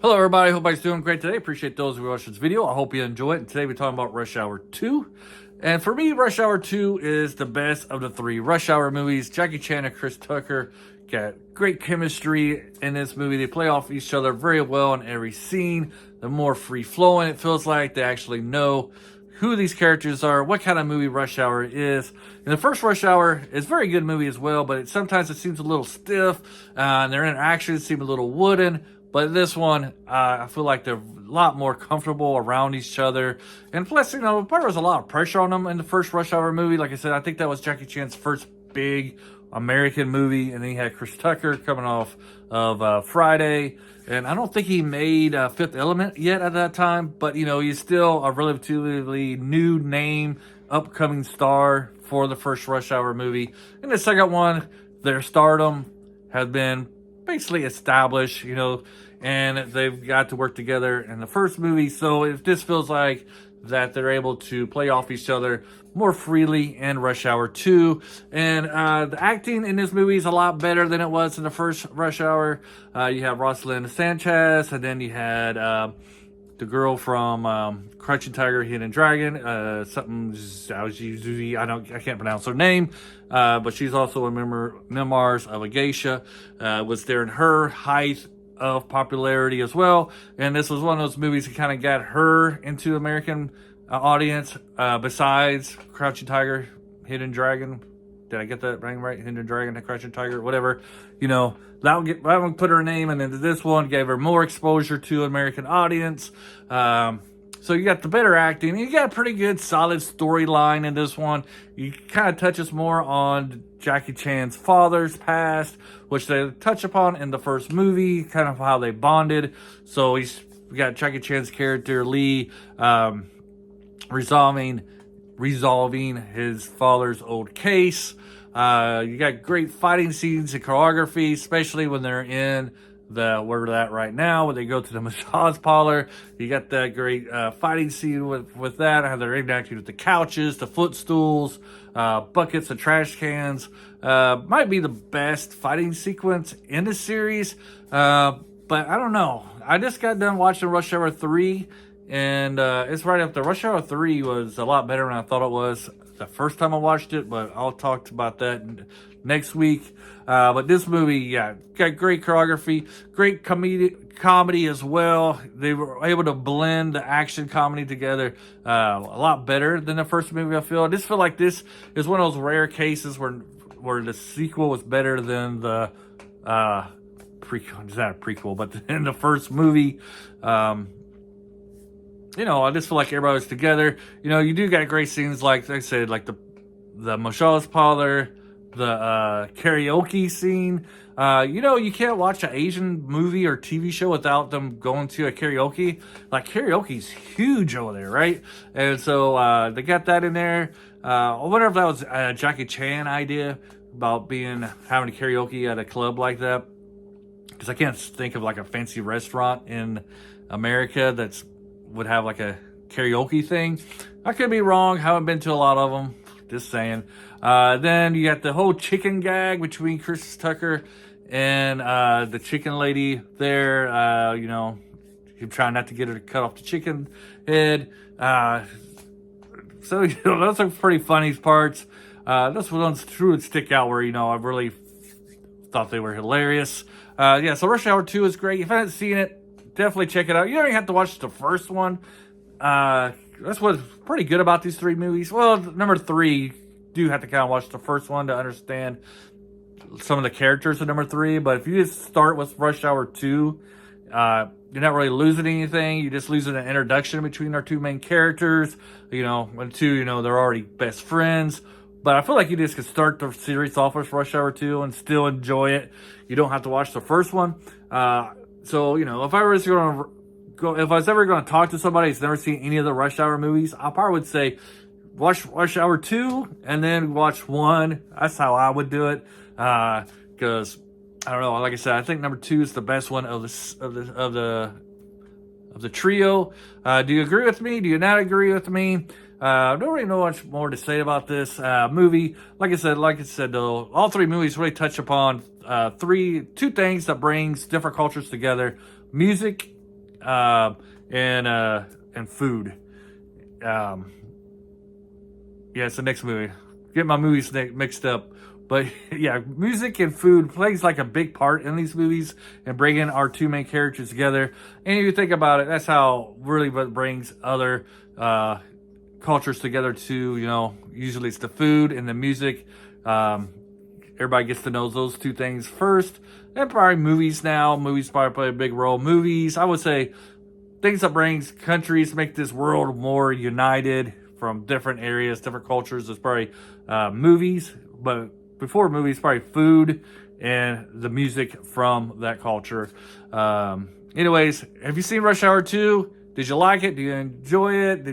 Hello everybody, hope everybody's doing great today. Appreciate those who watched this video. I hope you enjoy it. And today we're talking about Rush Hour 2. And for me, Rush Hour 2 is the best of the three Rush Hour movies. Jackie Chan and Chris Tucker got great chemistry in this movie. They play off each other very well in every scene. They're more free-flowing, it feels like. They actually know who these characters are, what kind of movie Rush Hour is. And the first Rush Hour is a very good movie as well, but sometimes it seems a little stiff, and their interactions seem a little wooden. But this one, I feel like they're a lot more comfortable around each other. And plus, part there was a lot of pressure on them in the first Rush Hour movie. Like I said, I think that was Jackie Chan's first big American movie. And then he had Chris Tucker coming off of Friday. And I don't think he made Fifth Element yet at that time. But, he's still a relatively new name, upcoming star for the first Rush Hour movie. And the second one, their stardom has been basically established, and they've got to work together in the first movie. So it just feels like that they're able to play off each other more freely in Rush Hour 2. And the acting in this movie is a lot better than it was in the first Rush Hour. You have Rosalind Sanchez, and then you had the girl from Crouching Tiger, Hidden Dragon, I can't pronounce her name, but she's also in Memoirs of a Geisha. Was there in her height of popularity as well, and this was one of those movies that kind of got her into American audience. Besides Crouching Tiger, Hidden Dragon. Did I get that right? Hidden Dragon, Crouching Tiger, whatever. That one put her name, and then this one gave her more exposure to an American audience. So you got the better acting. You got a pretty good, solid storyline in this one. You kind of touches more on Jackie Chan's father's past, which they touch upon in the first movie, kind of how they bonded. So we got Jackie Chan's character, Lee, resolving his father's old case. You got great fighting scenes and choreography, especially when they're in where they're at right now, when they go to the massage parlor. You got that great fighting scene with that, how they're interacting with the couches, the footstools, buckets and trash cans. Might be the best fighting sequence in the series, but I don't know. I just got done watching Rush Hour 3, and it's right up there. Rush Hour 3 was a lot better than I thought it was the first time I watched it, but I'll talk about that next week. But this movie, got great choreography, great comedy as well. They were able to blend the action comedy together a lot better than the first movie, I feel. I just feel like this is one of those rare cases where the sequel was better than the prequel. It's not a prequel, but in the first movie. I just feel like everybody was together. You do got great scenes, like I said, like the massage parlor, the karaoke scene. You can't watch an Asian movie or TV show without them going to a karaoke. Like, karaoke's huge over there, right? And so they got that in there. I wonder if that was a Jackie Chan idea about having a karaoke at a club like that. Because I can't think of like a fancy restaurant in America would have like a karaoke thing. I could be wrong. Haven't been to a lot of them. Just saying. Then you got the whole chicken gag between Chris Tucker and the chicken lady there. Him trying not to get her to cut off the chicken head. So those are pretty funny parts. Those ones truly stick out where I really thought they were hilarious. So Rush Hour 2 is great. If you haven't seen it, definitely check it out. You don't even have to watch the first one. That's what's pretty good about these three movies. Well, number 3, you do have to kind of watch the first one to understand some of the characters in number 3. But if you just start with Rush Hour 2, you're not really losing anything. You're just losing an introduction between our two main characters. And 2, they're already best friends. But I feel like you just could start the series off with Rush Hour 2 and still enjoy it. You don't have to watch the first one. So, if I was ever going to talk to somebody who's never seen any of the Rush Hour movies, I probably would say watch Rush Hour 2 and then watch 1. That's how I would do it. Because I don't know, like I said, I think number 2 is the best one of the trio. Do you agree with me? Do you not agree with me? I don't really know much more to say about this movie. Like I said, though, all three movies really touch upon two things that brings different cultures together: music and food. Yeah, it's the next movie. Get my movies mixed up. But yeah, music and food plays like a big part in these movies and bringing our two main characters together. And if you think about it, that's how really what brings other cultures together too. You know, usually it's the food and the music. Everybody gets to know those two things first. And probably movies now. Movies probably play a big role. Movies, I would say, things that brings countries, make this world more united from different areas, different cultures. It's probably movies, but before movies, probably food and the music from that culture. Anyways, have you seen Rush Hour 2? Did you like it? Do you enjoy it? Do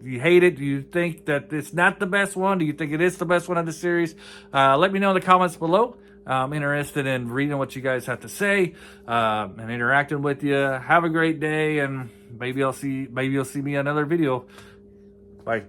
you hate it? Do you think that it's not the best one? Do you think it is the best one of the series? Let me know in the comments below. I'm interested in reading what you guys have to say and interacting with you. Have a great day, and maybe you'll see me in another video. Bye.